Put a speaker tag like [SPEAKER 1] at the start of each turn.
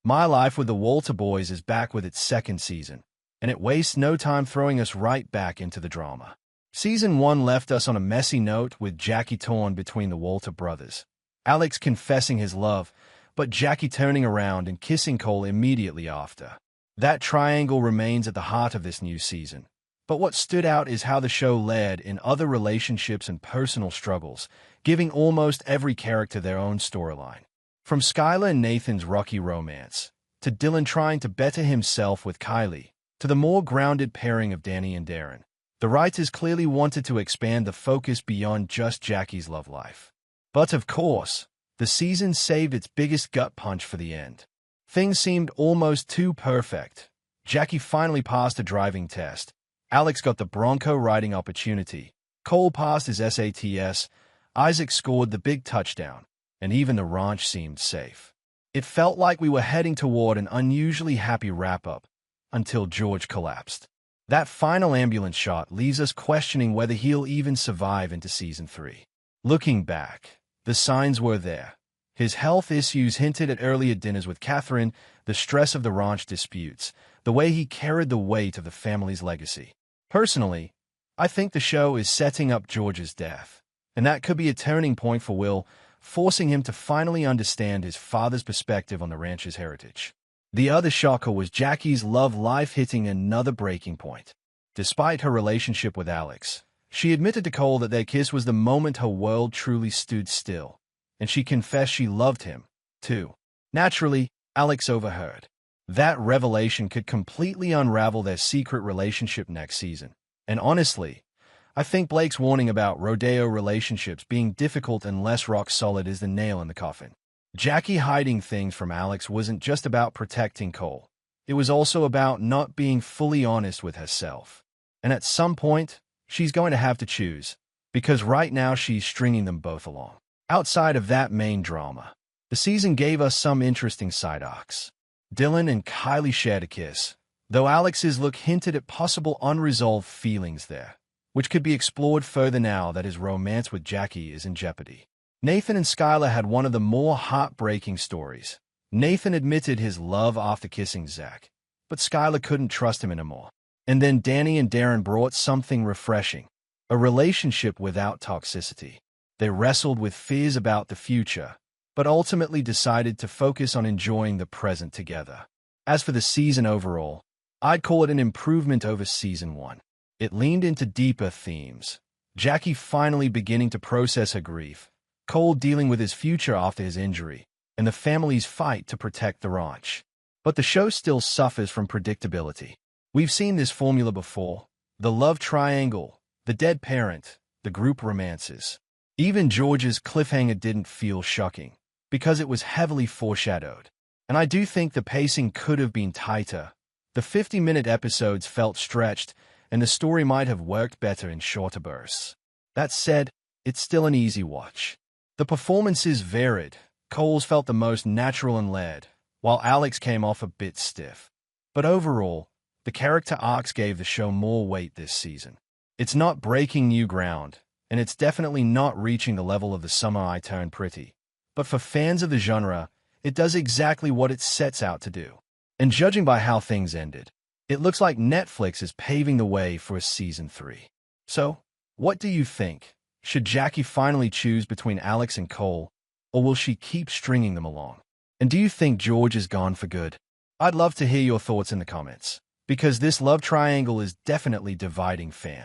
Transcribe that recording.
[SPEAKER 1] My Life with the Walter Boys is back with its second season, and it wastes no time throwing us right back into the drama. Season 1 left us on a messy note with Jackie torn between the Walter brothers. Alex confessing his love, but Jackie turning around and kissing Cole immediately after. That triangle remains at the heart of this new season. But what stood out is how the show led in other relationships and personal struggles, giving almost every character their own storyline. From Skylar and Nathan's rocky romance, to Dylan trying to better himself with Kylie, to the more grounded pairing of Danny and Darren. The writers clearly wanted to expand the focus beyond just Jackie's love life. But of course, the season saved its biggest gut punch for the end. Things seemed almost too perfect. Jackie finally passed a driving test. Alex got the Bronco riding opportunity. Cole passed his SATs. Isaac scored the big touchdown. And even the ranch seemed safe. It felt like we were heading toward an unusually happy wrap-up until George collapsed. That final ambulance shot leaves us questioning whether he'll even survive into Season 3. Looking back, the signs were there. His health issues hinted at earlier dinners with Catherine, the stress of the ranch disputes, the way he carried the weight of the family's legacy. Personally, I think the show is setting up George's death, and that could be a turning point for Will, forcing him to finally understand his father's perspective on the ranch's heritage. The other shocker was Jackie's love life hitting another breaking point. Despite her relationship with Alex, she admitted to Cole that their kiss was the moment her world truly stood still, and she confessed she loved him, too. Naturally, Alex overheard. That revelation could completely unravel their secret relationship next season. And honestly, I think Blake's warning about rodeo relationships being difficult and less rock-solid is the nail in the coffin. Jackie hiding things from Alex wasn't just about protecting Cole. It was also about not being fully honest with herself. And at some point, she's going to have to choose, because right now she's stringing them both along. Outside of that main drama, the season gave us some interesting side arcs. Dylan and Kylie shared a kiss, though Alex's look hinted at possible unresolved feelings there, which could be explored further now that his romance with Jackie is in jeopardy. Nathan and Skylar had one of the more heartbreaking stories. Nathan admitted his love after kissing Zach, but Skylar couldn't trust him anymore. And then Danny and Darren brought something refreshing, a relationship without toxicity. They wrestled with fears about the future, but ultimately decided to focus on enjoying the present together. As for the season overall, I'd call it an improvement over Season 1. It leaned into deeper themes. Jackie finally beginning to process her grief, Cole dealing with his future after his injury, and the family's fight to protect the ranch. But the show still suffers from predictability. We've seen this formula before: the love triangle, the dead parent, the group romances. Even George's cliffhanger didn't feel shocking, because it was heavily foreshadowed. And I do think the pacing could have been tighter. The 50-minute episodes felt stretched, and the story might have worked better in shorter bursts. That said, it's still an easy watch. The performances varied. Cole's felt the most natural and layered, while Alex came off a bit stiff. But overall, the character arcs gave the show more weight this season. It's not breaking new ground, and it's definitely not reaching the level of The Summer I Turned Pretty. But for fans of the genre, it does exactly what it sets out to do. And judging by how things ended, it looks like Netflix is paving the way for a Season 3. So, what do you think? Should Jackie finally choose between Alex and Cole, or will she keep stringing them along? And do you think George is gone for good? I'd love to hear your thoughts in the comments, because this love triangle is definitely dividing fans.